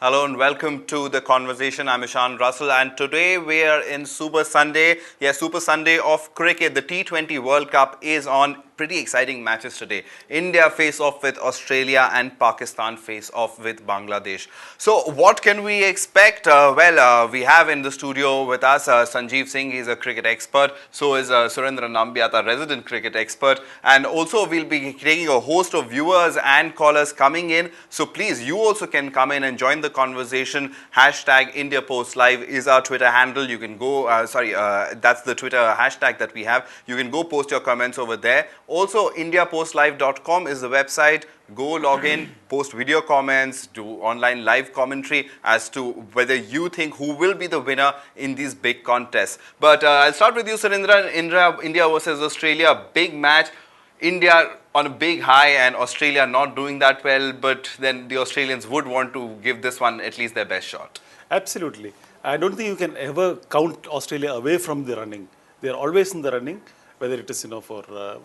Hello and welcome to The Conversation. I'm Ishan Russell and today we are in Super Sunday. Yes, Super Sunday of cricket. The T20 World Cup is on. Pretty exciting matches today. India face off with Australia and Pakistan face off with Bangladesh. So what can we expect? We have in the studio with us Sanjeev Singh. He's a cricket expert. So is Surendra Nambiata, resident cricket expert. And also we'll be taking a host of viewers and callers coming in. So please, you also can come in and join the conversation. Hashtag India Post Live is our Twitter handle. You can go, that's the Twitter hashtag that we have. You can go post your comments over there. Also, indiapostlive.com is the website. Go log in, post video comments, do online live commentary as to whether you think who will be the winner in these big contests. But I'll start with you, Surendra. India versus Australia, big match. India on a big high and Australia not doing that well, but then the Australians would want to give this one at least their best shot. Absolutely. I don't think you can ever count Australia away from the running. They are always in the running, whether it is for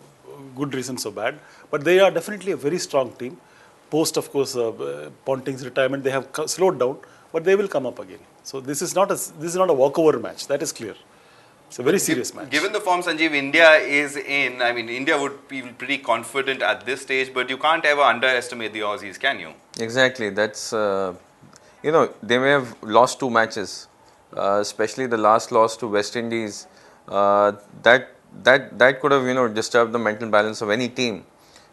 good reasons or bad. But they are definitely a very strong team. Post, of course, Ponting's retirement, they have slowed down, but they will come up again. So this is not a walkover match. That is clear. It's a very serious match. Given the form Sanjeev India is in, I mean, India would be pretty confident at this stage, but you can't ever underestimate the Aussies, can you? Exactly. That's, they may have lost two matches, especially the last loss to West Indies. That could have, disturbed the mental balance of any team.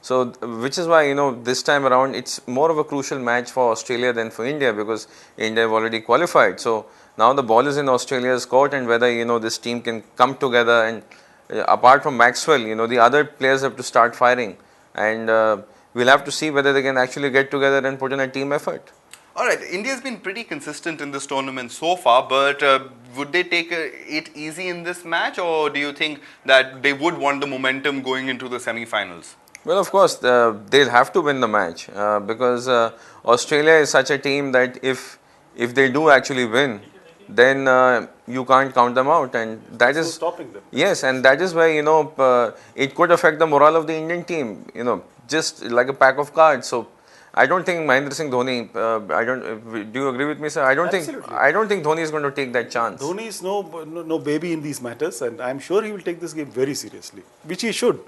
So, which is why, this time around, it's more of a crucial match for Australia than for India because India have already qualified. So, now the ball is in Australia's court and whether, this team can come together and apart from Maxwell, the other players have to start firing and we'll have to see whether they can actually get together and put in a team effort. All right, India's been pretty consistent in this tournament so far, but would they take it easy in this match or do you think that they would want the momentum going into the semi-finals? Well, of course, they'll have to win the match because Australia is such a team that if they do actually win, then you can't count them out, and that is stopping them. Yes, and that is why it could affect the morale of the Indian team. Just like a pack of cards. So I don't think Mahendra Singh Dhoni. Do you agree with me, sir? I don't think Dhoni is going to take that chance. Dhoni is no baby in these matters, and I'm sure he will take this game very seriously, which he should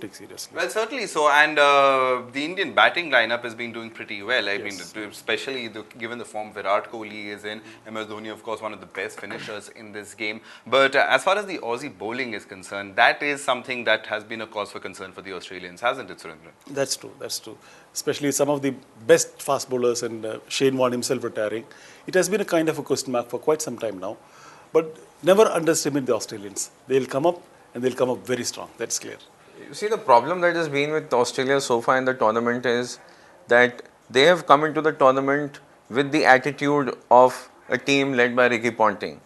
take seriously. Well, certainly so, and the Indian batting lineup has been doing pretty well. I mean, especially given the form Virat Kohli is in. MS Dhoni, of course, one of the best finishers in this game. But as far as the Aussie bowling is concerned, that is something that has been a cause for concern for the Australians, hasn't it, Surendra? That's true. Especially some of the best fast bowlers and Shane Warne himself retiring. It has been a kind of a question mark for quite some time now. But never underestimate the Australians. They'll come up and they'll come up very strong. That's clear. You see, the problem that has been with Australia so far in the tournament is that they have come into the tournament with the attitude of a team led by Ricky Ponting.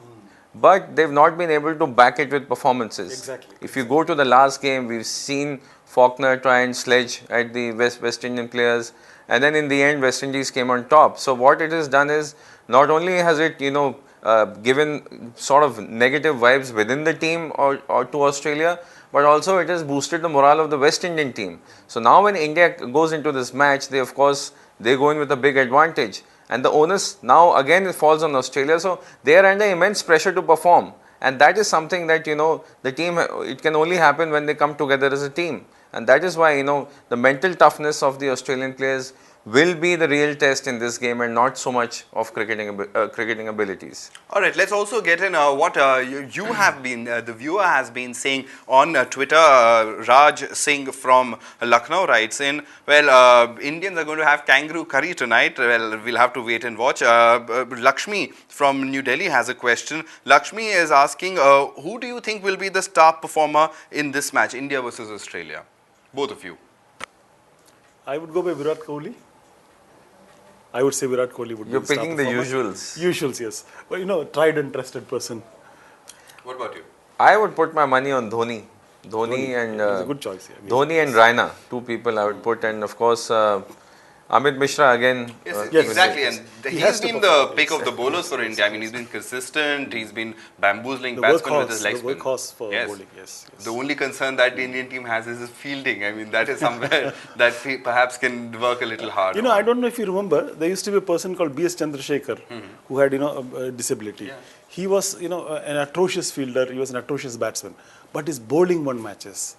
But they've not been able to back it with performances. Exactly. If you go to the last game, we've seen Faulkner try and sledge at the West Indian players, and then in the end, West Indies came on top. So what it has done is, not only has it, given sort of negative vibes within the team or to Australia, but also it has boosted the morale of the West Indian team. So now when India goes into this match, they go in with a big advantage. And the onus now again falls on Australia. So they are under immense pressure to perform. And that is something that, the team, it can only happen when they come together as a team. And that is why, the mental toughness of the Australian players will be the real test in this game and not so much of cricketing abilities. All right, let's also get in what you have been, the viewer has been saying on Twitter. Raj Singh from Lucknow writes in, well, Indians are going to have kangaroo curry tonight. Well, we'll have to wait and watch. Lakshmi from New Delhi has a question. Lakshmi is asking, who do you think will be the star performer in this match, India versus Australia? Both of you. I would go by Virat Kohli. I would say Virat Kohli would be You're the star picking the performer. usuals. Usuals, yes. But tried and trusted person. What about you? I would put my money on Dhoni. Dhoni and It's a good choice. Yeah. Dhoni and Raina, two people I would put, and of course Amit Mishra again. Yes, Yes, exactly, yes. and He he's has to been perform, the pick yes. of the bowlers for India. I mean, he's been consistent. He's been bamboozling The batsmen with his workhorse, leg the spin. workhorse for Yes. bowling. Yes, The yes. only concern that the Indian team has is his fielding. I mean, that is somewhere that he perhaps can work a little hard I on. don't know if you remember, there used to be a person called B.S. Chandrasekhar who had, a disability. Yeah. He was, an atrocious fielder. He was an atrocious batsman, but his bowling won matches.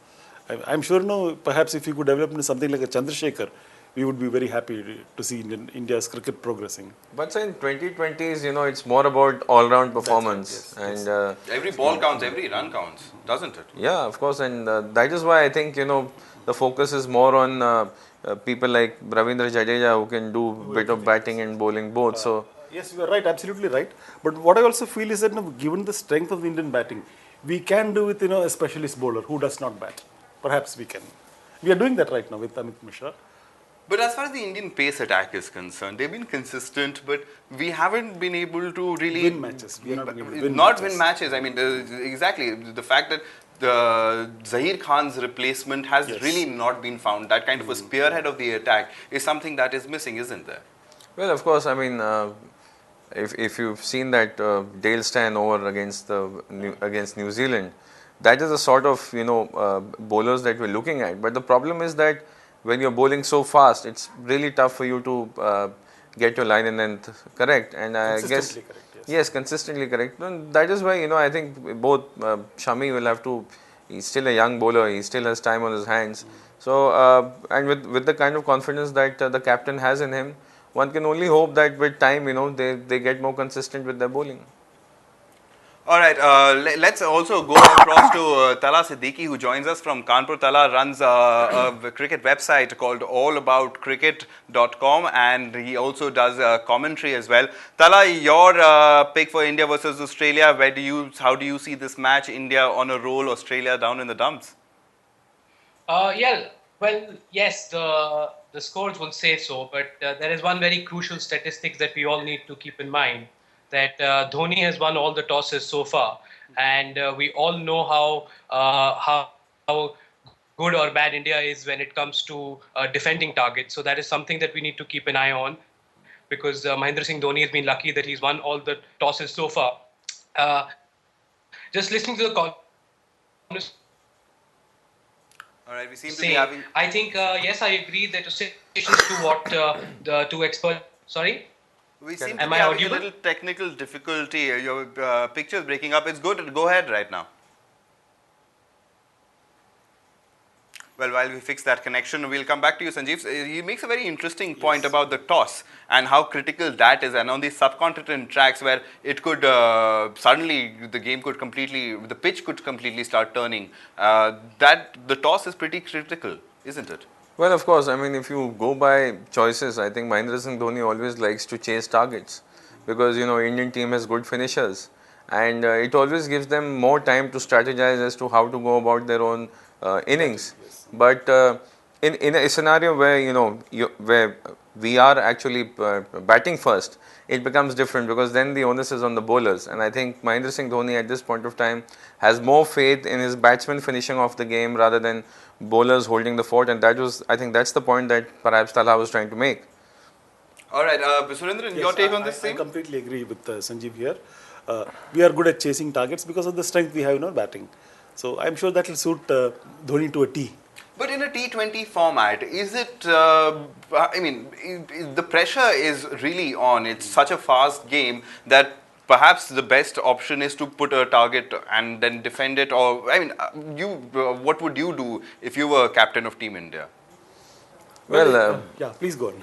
I'm sure, perhaps if he could develop into something like a Chandrasekhar, we would be very happy to see India's cricket progressing. But in 2020s, it's more about all-round That's right. performance, Yes. and Yes. Every ball counts, every run counts, doesn't it? yeah, of course, and that is why I think the focus is more on people like Ravindra Jadeja who can do bit of batting and bowling both. So Yes, you are right, absolutely right. But what I also feel is that given the strength of the Indian batting, we can do with a specialist bowler who does not bat. Perhaps we can. We are doing that right now with Amit Mishra. But as far as the Indian pace attack is concerned, they've been consistent, but we haven't been able to really Win matches. We are not being able to win not matches. win matches. I mean, exactly the fact that the Zahir Khan's replacement has Yes. really not been found. That kind of a spearhead of the attack is something that is missing, isn't there? well, of course, I mean. If you've seen that Dale Steyn over against New Zealand, that is the sort of bowlers that we're looking at. But the problem is that when you're bowling so fast, it's really tough for you to get your line and length correct. And I guess Consistently correct, yes, consistently correct. And that is why I think both Shami will have to. He's still a young bowler. He still has time on his hands. So and with the kind of confidence that the captain has in him, one can only hope that with time, they get more consistent with their bowling. All right, let's also go across to Tala Siddiqui, who joins us from Kanpur. Tala runs a cricket website called allaboutcricket.com, and he also does commentary as well. Tala, your pick for India versus Australia, how do you see this match? India on a roll, Australia down in the dumps? Yeah, well, yes, the scores will say so, but there is one very crucial statistic that we all need to keep in mind, that Dhoni has won all the tosses so far, and we all know how good or bad India is when it comes to defending targets. So that is something that we need to keep an eye on, because Mahendra Singh Dhoni has been lucky that he's won all the tosses so far. Uh, just listening to the conversation. All right, we seem to be Saying, having. I think yes, I agree that stations to what the two experts. Sorry, We seem to am be I having a audible? little technical difficulty. Your picture's breaking up. It's good. Go ahead right now. Well, while we fix that connection, we'll come back to you, Sanjeev. He makes a very interesting point about the toss and how critical that is. And on these subcontinent tracks where it could suddenly, the game could completely, the pitch could completely start turning, that the toss is pretty critical, isn't it? Well, of course, I mean, if you go by choices, I think Mahendra Singh Dhoni always likes to chase targets because, Indian team has good finishers and it always gives them more time to strategize as to how to go about their own innings. But in a scenario where, where we are actually batting first, it becomes different because then the onus is on the bowlers. And I think Mahendra Singh Dhoni at this point of time has more faith in his batsmen finishing off the game rather than bowlers holding the fort. And I think that's the point that perhaps Talha was trying to make. All right, Surendran, your take on this I thing? completely agree with Sanjeev here. We are good at chasing targets because of the strength we have in our batting. So I'm sure that will suit Dhoni to a T. But in a T20 format, is it, the pressure is really on. It's such a fast game that perhaps the best option is to put a target and then defend it. Or, what would you do if you were captain of Team India? Well, Yeah, please go on.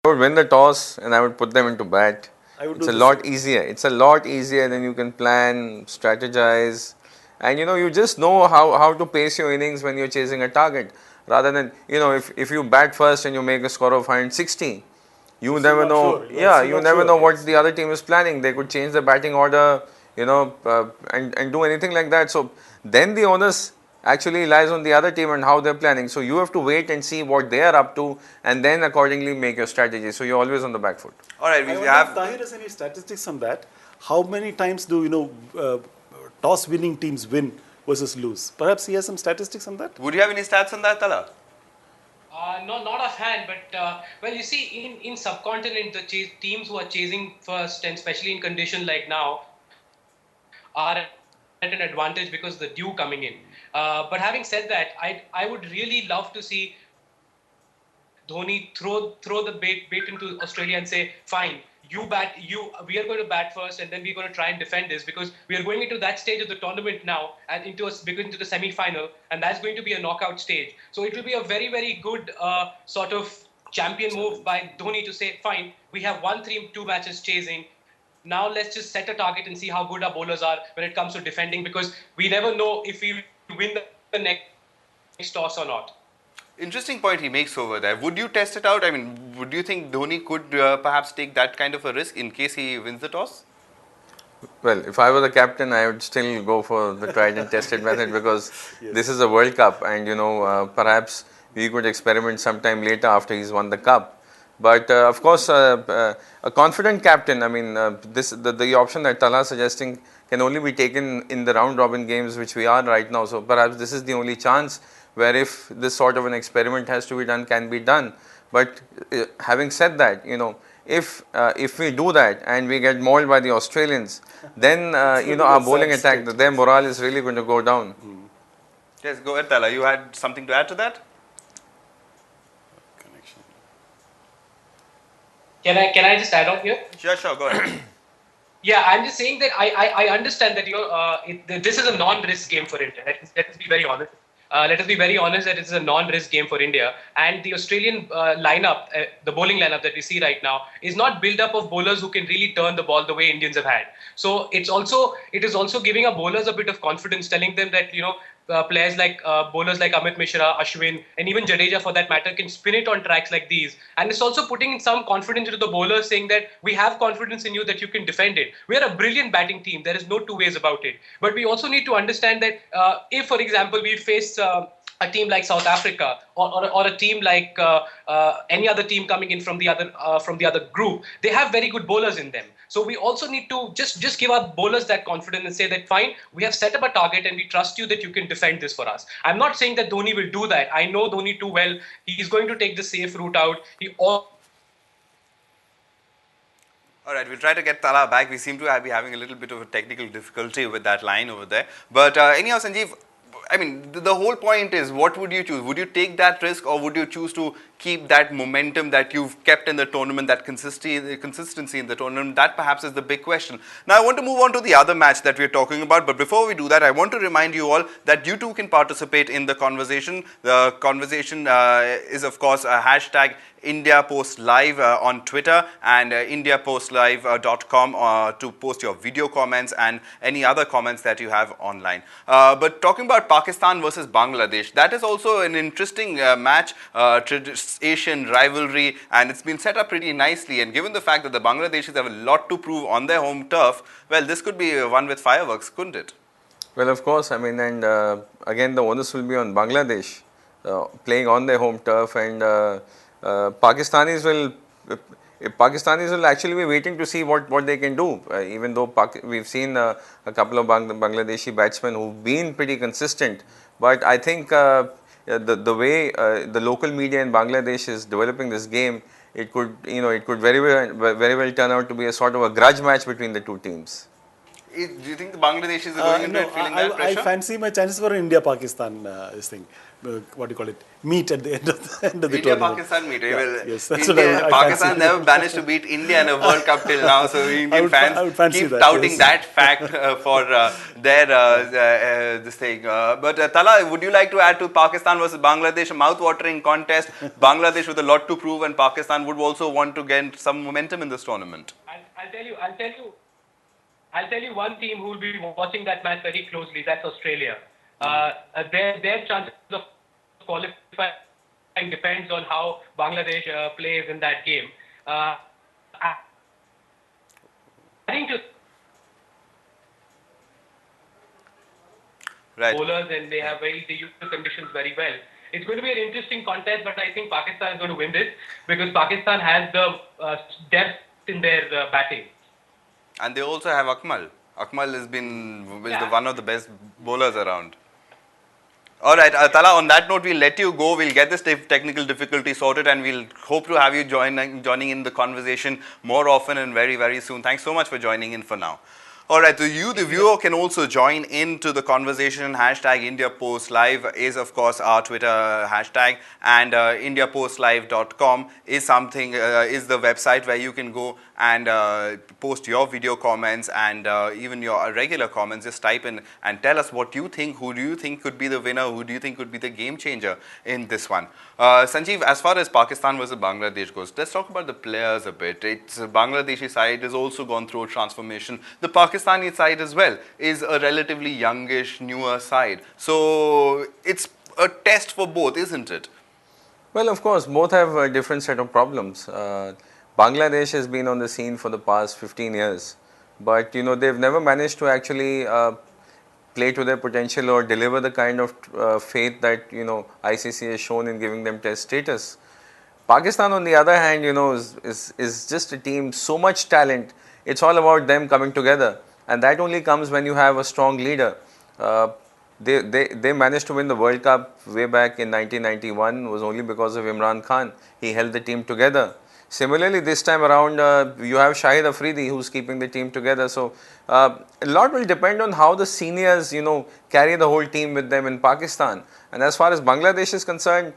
I would win the toss and I would put them into bat. I would It's do a the lot same. easier. It's a lot easier. Then you can plan, strategize, and you just know how to pace your innings when you're chasing a target. Rather than if you bat first and you make a score of 160, you never not know. sure. You are Yeah, still you not never sure, know what yes. the other team is planning. They could change the batting order, and do anything like that. So then the onus actually lies on the other team and how they're planning. So you have to wait and see what they are up to, and then accordingly make your strategy. So you're always on the back foot. All right, I we wonder if have. Tahir has any statistics on that. How many times do toss winning teams win versus lose? Perhaps he has some statistics on that. Would you have any stats on that, Tala? No, not offhand, but well, you see, in subcontinent, the teams who are chasing first, and especially in condition like now, are at an advantage because the dew coming in. But having said that, I would really love to see Dhoni throw the bait into Australia and say, fine, we are going to bat first, and then we're going to try and defend this, because we are going into that stage of the tournament now and into the semi-final, and that's going to be a knockout stage. So it will be a very, very good sort of champion move by Dhoni to say, fine, we have won two matches chasing. Now let's just set a target and see how good our bowlers are when it comes to defending, because we never know if we win the next toss or not. Interesting point he makes over there. Would you test it out? I mean, would you think Dhoni could perhaps take that kind of a risk in case he wins the toss? Well, if I were the captain, I would still go for the tried and tested method, because this is a World Cup, and perhaps we could experiment sometime later after he's won the cup. But of course, a confident captain. I mean, the option that Tala suggesting can only be taken in the round robin games, which we are right now. So perhaps this is the only chance where, if this sort of an experiment has to be done, can be done. But having said that, if we do that and we get mauled by the Australians, then our bowling attack, their morale is really going to go down. Yes, go ahead, Tala. You had something to add to that? Connection. Can I just add on here? Sure, go ahead. Yeah, I'm just saying that I understand that this is a non-risk game for India. Let us be very honest. Let us be very honest that it's a non-risk game for India, and the Australian lineup, the bowling lineup that we see right now, is not built up of bowlers who can really turn the ball the way Indians have had. So it is also giving our bowlers a bit of confidence, telling them that players like bowlers like Amit Mishra, Ashwin, and even Jadeja for that matter can spin it on tracks like these. And it's also putting in some confidence into the bowlers, saying that we have confidence in you that you can defend it. We are a brilliant batting team. There is no two ways about it. But we also need to understand that if, for example, we face a team like South Africa, or a team like any other team coming in from the other group, they have very good bowlers in them. So we also need to just give our bowlers that confidence and say that fine, we have set up a target and we trust you that you can defend this for us. I'm not saying that Dhoni will do that. I know Dhoni too well. He's going to take the safe route out. All right, we'll try to get Tala back. We seem to be having a little bit of a technical difficulty with that line over there. But anyhow, Sanjeev, I mean, the whole point is, what would you choose? Would you take that risk, or would you choose to keep that momentum that you've kept in the tournament, that consistency in the tournament? That perhaps is the big question. Now, I want to move on to the other match that we're talking about. But before we do that, I want to remind you all that you too can participate in the conversation. The conversation is, of course, a hashtag India Post Live on Twitter, and indiapostlive.com to post your video comments and any other comments that you have online. But talking about Pakistan versus Bangladesh, that is also an interesting match, Asian rivalry, and it's been set up pretty nicely. And given the fact that the Bangladeshis have a lot to prove on their home turf, well, this could be one with fireworks, couldn't it? Well, of course, I mean, and again, the onus will be on Bangladesh, playing on their home turf, and Pakistanis will actually be waiting to see what they can do. Even though we've seen a couple of Bangladeshi batsmen who've been pretty consistent, but I think the way the local media in Bangladesh is developing this game, it could very well turn out to be a sort of a grudge match between the two teams. Do you think the Bangladeshis are going into No, it feeling that I pressure? fancy my chances for India-Pakistan, this thing, what do you call it, meet at the end of the tournament. India-Pakistan meet. Yeah, Well, yes, that's India, what I Pakistan fancy. never managed to beat India in a World Cup till now, so Indian I would fans fancy keep that, touting yes. that fact for their this thing. But Tala, would you like to add to Pakistan versus Bangladesh, a mouth-watering contest? Bangladesh with a lot to prove, and Pakistan would also want to get some momentum in this tournament. I'll tell you one team who will be watching that match very closely. That's Australia. Their chances of qualifying depends on how Bangladesh plays in that game. Adding to Right. bowlers, and they use the conditions very well. It's going to be an interesting contest, but I think Pakistan is going to win this because Pakistan has the depth in their batting. And they also have Akmal. Akmal is Yeah. one of the best bowlers around. All right, Tala, on that note, we'll let you go. We'll get this technical difficulty sorted and we'll hope to have you joining in the conversation more often and very, very soon. Thanks so much for joining in for now. All right, so you, the viewer, can also join into the conversation. Hashtag India Post Live is, of course, our Twitter hashtag, and IndiaPostLive.com is is the website where you can go and post your video comments and even your regular comments. Just type in and tell us what you think. Who do you think could be the winner? Who do you think could be the game changer in this one? Sanjeev, as far as Pakistan versus Bangladesh goes, let's talk about the players a bit. It's Bangladeshi side has also gone through a transformation. The Pakistani side as well is a relatively youngish, newer side. So it's a test for both, isn't it? Well, of course, both have a different set of problems. Bangladesh has been on the scene for the past 15 years, but they've never managed to actually play to their potential or deliver the kind of faith that ICC has shown in giving them test status. Pakistan, on the other hand, is just a team, so much talent. It's all about them coming together, and that only comes when you have a strong leader. They managed to win the World Cup way back in 1991 was only because of Imran Khan. He held the team together. Similarly, this time around, you have Shahid Afridi who's keeping the team together. So, a lot will depend on how the seniors, carry the whole team with them in Pakistan. And as far as Bangladesh is concerned,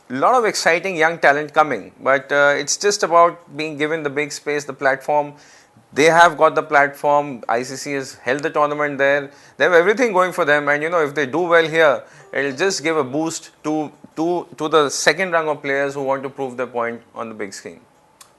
a lot of exciting young talent coming. But it's just about being given the big space, the platform. They have got the platform. ICC has held the tournament there. They have everything going for them. And if they do well here, it'll just give a boost to the second rung of players who want to prove their point on the big screen.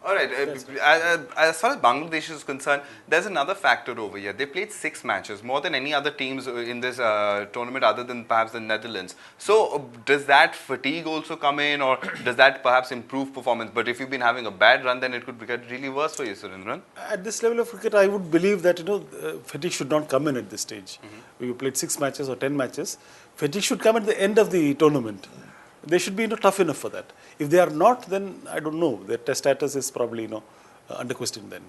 All right. As far as Bangladesh is concerned, there's another factor over here. They played 6 matches, more than any other teams in this tournament other than perhaps the Netherlands. So does that fatigue also come in, or does that perhaps improve performance? But if you've been having a bad run, then it could get really worse for you, Surendran. At this level of cricket, I would believe that fatigue should not come in at this stage. We played 6 matches or 10 matches. Fatigue should come at the end of the tournament. They should be tough enough for that. If they are not, then I don't know. Their test status is probably under question then.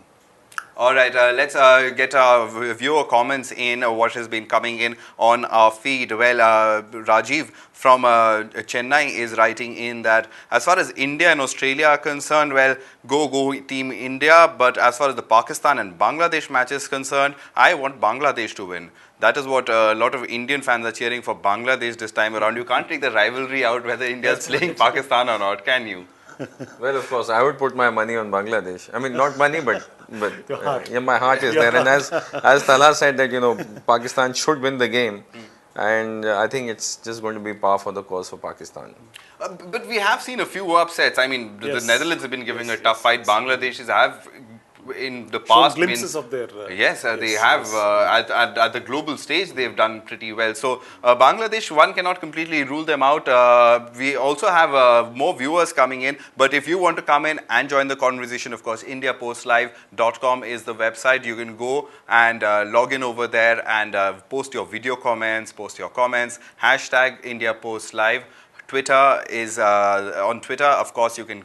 All right, let's get our viewer comments in what has been coming in on our feed. Well, Rajiv from Chennai is writing in that as far as India and Australia are concerned, well, go Team India. But as far as the Pakistan and Bangladesh match is concerned, I want Bangladesh to win. That is what a lot of Indian fans are cheering for Bangladesh this time around. You can't take the rivalry out whether India is playing Pakistan or not, can you? Well, of course, I would put my money on Bangladesh. I mean, not money, but yeah, my heart is there. And as Tala said that Pakistan should win the game, and I think it's just going to be par for the course for Pakistan. But we have seen a few upsets. I mean, the Netherlands have been giving a tough fight. Bangladeshis have in the past glimpses of their they have at the global stage they've done pretty well. So Bangladesh, one cannot completely rule them out. We also have more viewers coming in, but if you want to come in and join the conversation, of course, IndiaPostLive.com is the website. You can go and log in over there and post your video comments, post your comments, hashtag IndiaPostLive. Twitter is on Twitter, of course, you can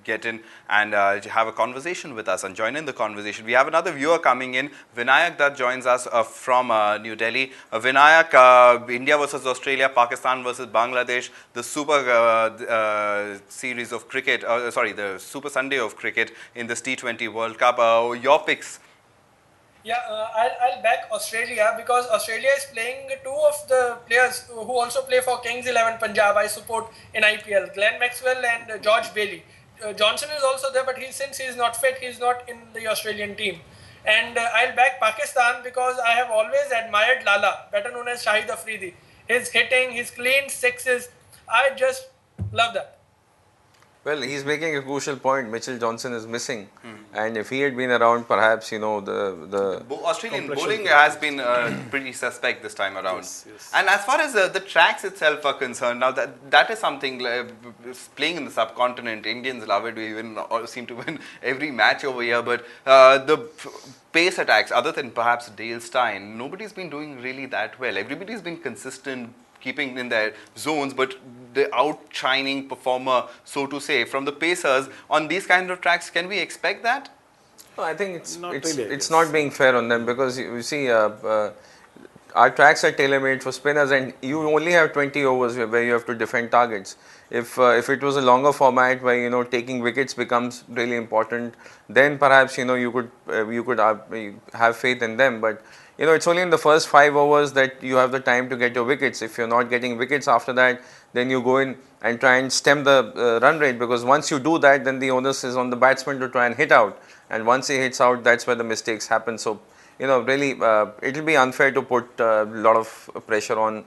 get in and have a conversation with us and join in the conversation. We have another viewer coming in, Vinayak, that joins us from New Delhi. Vinayak, India versus Australia, Pakistan versus Bangladesh, the Super series of cricket, the Super Sunday of cricket in this T20 World Cup. Your picks? Yeah, I'll back Australia because Australia is playing 2 of the players who also play for Kings 11 Punjab. I support in IPL, Glenn Maxwell and George Bailey. Johnson is also there, but since he is not fit, he is not in the Australian team. And I'll back Pakistan because I have always admired Lala, better known as Shahid Afridi. His hitting, his clean sixes, I just love that. Well, he's making a crucial point. Mitchell Johnson is missing, and if he had been around, perhaps the Australian bowling has been pretty suspect this time around. Yes. And as far as the tracks itself are concerned, now that is something playing in the subcontinent. Indians love it. We even seem to win every match over here. But the pace attacks, other than perhaps Dale Steyn, nobody's been doing really that well. Everybody's been consistent, keeping in their zones, but the outshining performer, so to say, from the Pacers on these kinds of tracks, can we expect that? No, I think it's Not really, I it's guess. not being fair on them because you see our tracks are tailor-made for spinners, and you only have 20 overs where you have to defend targets. If it was a longer format where taking wickets becomes really important, then perhaps you could have faith in them. But it's only in the first 5 overs that you have the time to get your wickets. If you're not getting wickets after that, then you go in and try and stem the run rate, because once you do that, then the onus is on the batsman to try and hit out, and once he hits out, that's where the mistakes happen. So really, it'll be unfair to put a lot of pressure on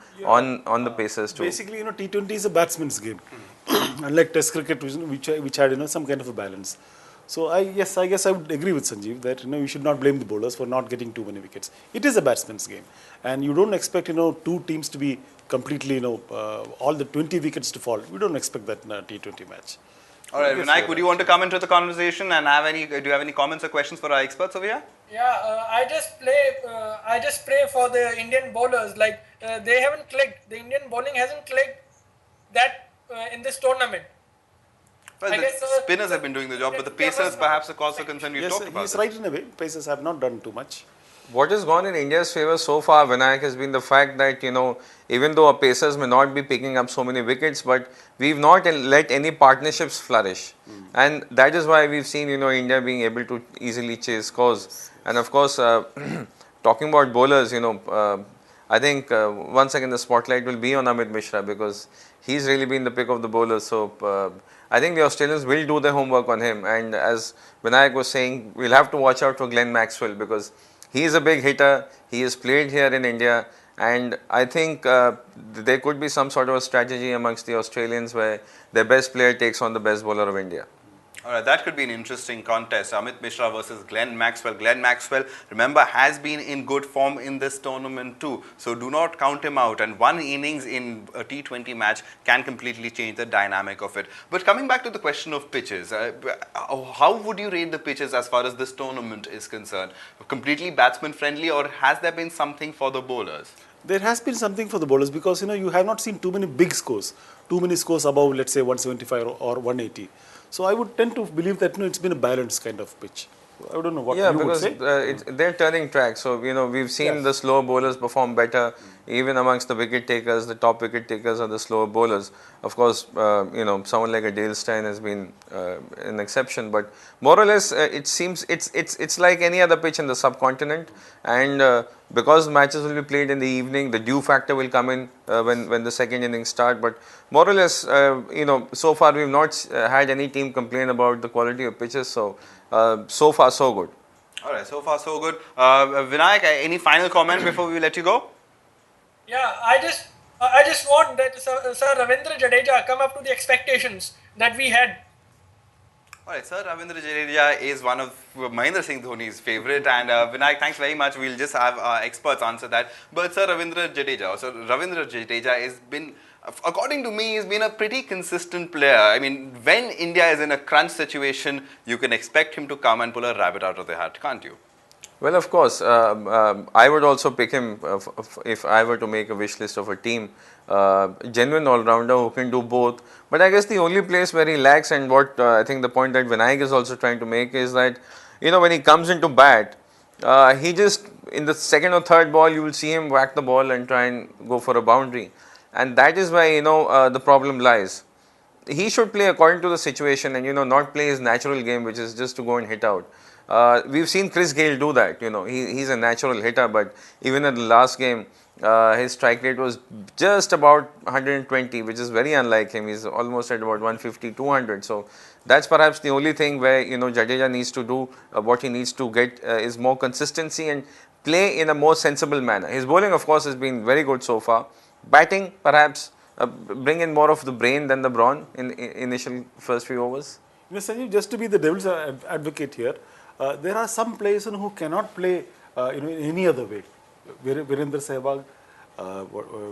the pacers too. Basically, T20 is a batsman's game, unlike Test cricket, which had some kind of a balance. So I guess I would agree with Sanjeev that you should not blame the bowlers for not getting too many wickets. It is a batsman's game, and you don't expect two teams to be completely all the 20 wickets to fall. We don't expect that in a T20 match. All right, Vinayak, would you want to come into the conversation and do you have any comments or questions for our experts over here? Yeah, I just pray for the Indian bowlers. Like they haven't clicked. The Indian bowling hasn't clicked that in this tournament. Well, I the guess, spinners have been doing the job, but the pacers perhaps the cause of concern. You Yes, talked about he's this. right in a way. Pacers have not done too much. What has gone in India's favour so far, Vinayak, has been the fact that even though our pacers may not be picking up so many wickets, but we've not let any partnerships flourish, and that is why we've seen India being able to easily chase scores. And of course, talking about bowlers, I think once again the spotlight will be on Amit Mishra, because he's really been the pick of the bowlers. So I think the Australians will do their homework on him, and as Vinayak was saying, we'll have to watch out for Glenn Maxwell, because he is a big hitter. He has played here in India, and I think there could be some sort of a strategy amongst the Australians where their best player takes on the best bowler of India. All right, that could be an interesting contest. Amit Mishra versus Glenn Maxwell. Glenn Maxwell, remember, has been in good form in this tournament too. So do not count him out. And one innings in a T20 match can completely change the dynamic of it. But coming back to the question of pitches, how would you rate the pitches as far as this tournament is concerned? Completely batsman friendly, or has there been something for the bowlers? There has been something for the bowlers, because you have not seen too many big scores, too many scores above, let's say, 175 or 180. So I would tend to believe that it's been a balanced kind of pitch. I don't know what you would say. They're turning track. So we've seen the slower bowlers perform better, even amongst the wicket takers. The top wicket takers are the slower bowlers. Of course, someone like a Dale Steyn has been an exception, but more or less, it seems it's like any other pitch in the subcontinent, and because matches will be played in the evening, the dew factor will come in when the second innings start. But more or less, so far we've not had any team complain about the quality of pitches. So far so good. All right, so far so good. Vinayak, any final comment before we let you go? Yeah, I just want that Sir Ravindra Jadeja come up to the expectations that we had. All right, Sir Ravindra Jadeja is one of Mahendra Singh Dhoni's favourite, and Vinayak, thanks very much. We'll just have experts answer that. But Sir Ravindra Jadeja has been, according to me, he's been a pretty consistent player. I mean, when India is in a crunch situation, you can expect him to come and pull a rabbit out of the hat, can't you? Well, of course, I would also pick him if I were to make a wish list of a team. Genuine all-rounder who can do both. But I guess the only place where he lacks, and what I think the point that Vinayak is also trying to make, is that when he comes into bat, he just, in the second or third ball, you will see him whack the ball and try and go for a boundary, and that is why the problem lies. He should play according to the situation, and not play his natural game, which is just to go and hit out. We've seen Chris Gayle do that. He's a natural hitter, but even in the last game, his strike rate was just about 120, which is very unlike him. He's almost at about 150, 200. So that's perhaps the only thing where Jadeja needs to do. What he needs to get is more consistency and play in a more sensible manner. His bowling, of course, has been very good so far. Batting, perhaps bring in more of the brain than the brawn in initial first few overs. Sanjeev, just to be the devil's advocate here, there are some players who cannot play in any other way. Virendra Sehwag,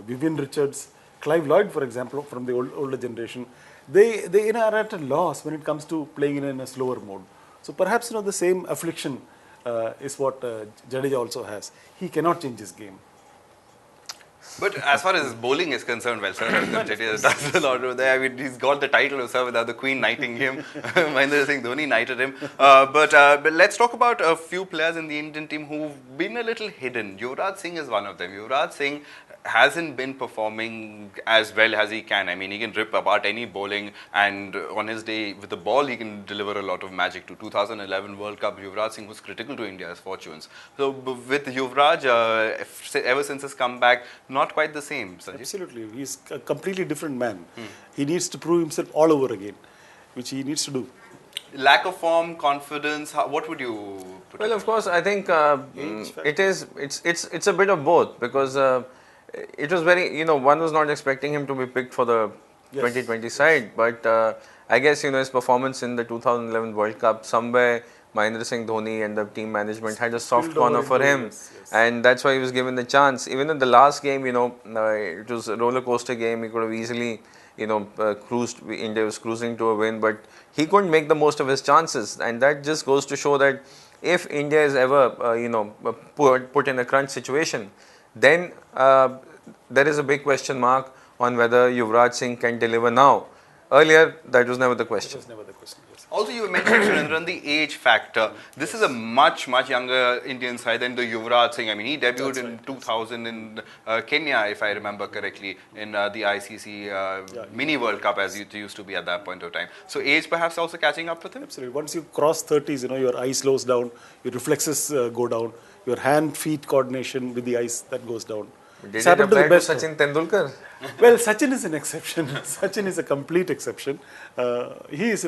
Vivian Richards, Clive Lloyd, for example, from the older generation, they are at a loss when it comes to playing in a slower mode. So perhaps the same affliction is what Jadeja also has. He cannot change his game. But as far as bowling is concerned, well, Sir Jadeja does a lot over there. I mean, he's got the title of Sir without the Queen knighting him. Mahendra Singh Dhoni knighted him. But let's talk about a few players in the Indian team who've been a little hidden. Yuvraj Singh is one of them. Yuvraj Singh hasn't been performing as well as he can. I mean, he can rip apart any bowling, and on his day with the ball, he can deliver a lot of magic too. 2011 World Cup, Yuvraj Singh was critical to India's fortunes. So with Yuvraj, ever since his comeback, not quite the same. Sanjeev? Absolutely. He's a completely different man. He needs to prove himself all over again, which he needs to do. Lack of form, confidence. What would you put? Well, of course, I think it's a bit of both, because it was very, one was not expecting him to be picked for the 2020 side, but I guess, his performance in the 2011 World Cup, somewhere Mahendra Singh Dhoni and the team management had a soft corner for him, and that's why he was given the chance. Even in the last game, it was a roller coaster game. He could have easily, cruised. India was cruising to a win, but he couldn't make the most of his chances, and that just goes to show that if India is ever, put in a crunch situation, then there is a big question mark on whether Yuvraj Singh can deliver now. Earlier, that was never the question. That was never the question. Yes. Also, you mentioned, Surendran, the age factor. This is a much younger Indian side than the Yuvraj Singh. I mean, he debuted in 2000 in Kenya, if I remember correctly, in the ICC Mini World Cup, as it used to be at that point of time. So, age perhaps also catching up with him? Absolutely. Once you cross 30s, your eye slows down, your reflexes go down, your hand-feet coordination with the eyes, that goes down. Did It's it happened to apply the to best. Sachin Tendulkar? Well, Sachin is an exception. Sachin is a complete exception. He is,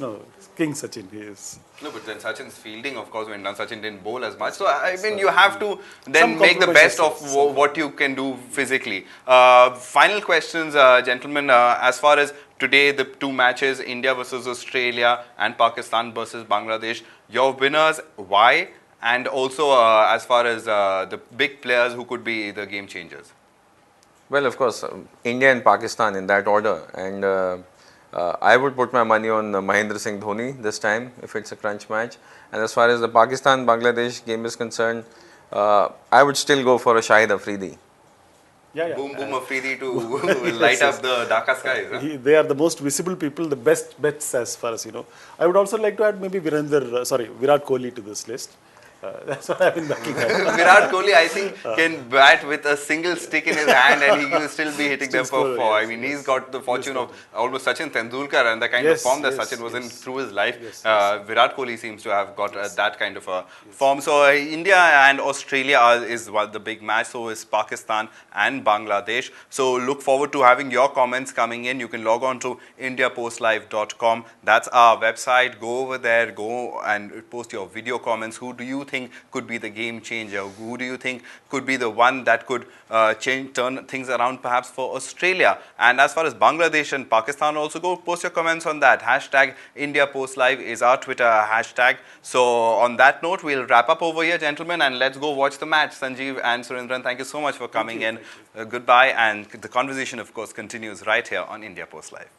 King Sachin. He is. No, but then Sachin's fielding, of course, went down. Sachin didn't bowl as much. So, I mean, you have to then Some make the best of compromises, what you can do physically. Final questions, gentlemen. As far as today, the two matches, India versus Australia and Pakistan versus Bangladesh, your winners, why? And also, as far as the big players who could be the game changers. Well, of course, India and Pakistan in that order, and I would put my money on Mahendra Singh Dhoni this time if it's a crunch match. And as far as the Pakistan-Bangladesh game is concerned, I would still go for a Shahid Afridi. Yeah. Boom, boom, Afridi to light up the Dhaka skies. Huh? They are the most visible people, the best bets as far as I would also like to add maybe Virat Kohli to this list. That's what I've been backing at. Virat Kohli, I think, can bat with a single stick in his hand and he will still be hitting them for four. I mean, he's got the fortune of almost Sachin Tendulkar and the kind of form that Sachin was in through his life. Virat Kohli seems to have got that kind of a form. So, India and Australia is the big match. So is Pakistan and Bangladesh. So, look forward to having your comments coming in. You can log on to indiapostlive.com. That's our website. Go over there, go and post your video comments. Who do you think could be the game changer? Who do you think could be the one that could turn things around perhaps for Australia? And as far as Bangladesh and Pakistan also go, post your comments on that. Hashtag IndiaPostLive is our Twitter hashtag. So on that note, we'll wrap up over here, gentlemen, and let's go watch the match. Sanjeev and Surendran, thank you so much for coming in. Goodbye, and the conversation, of course, continues right here on India Post Live.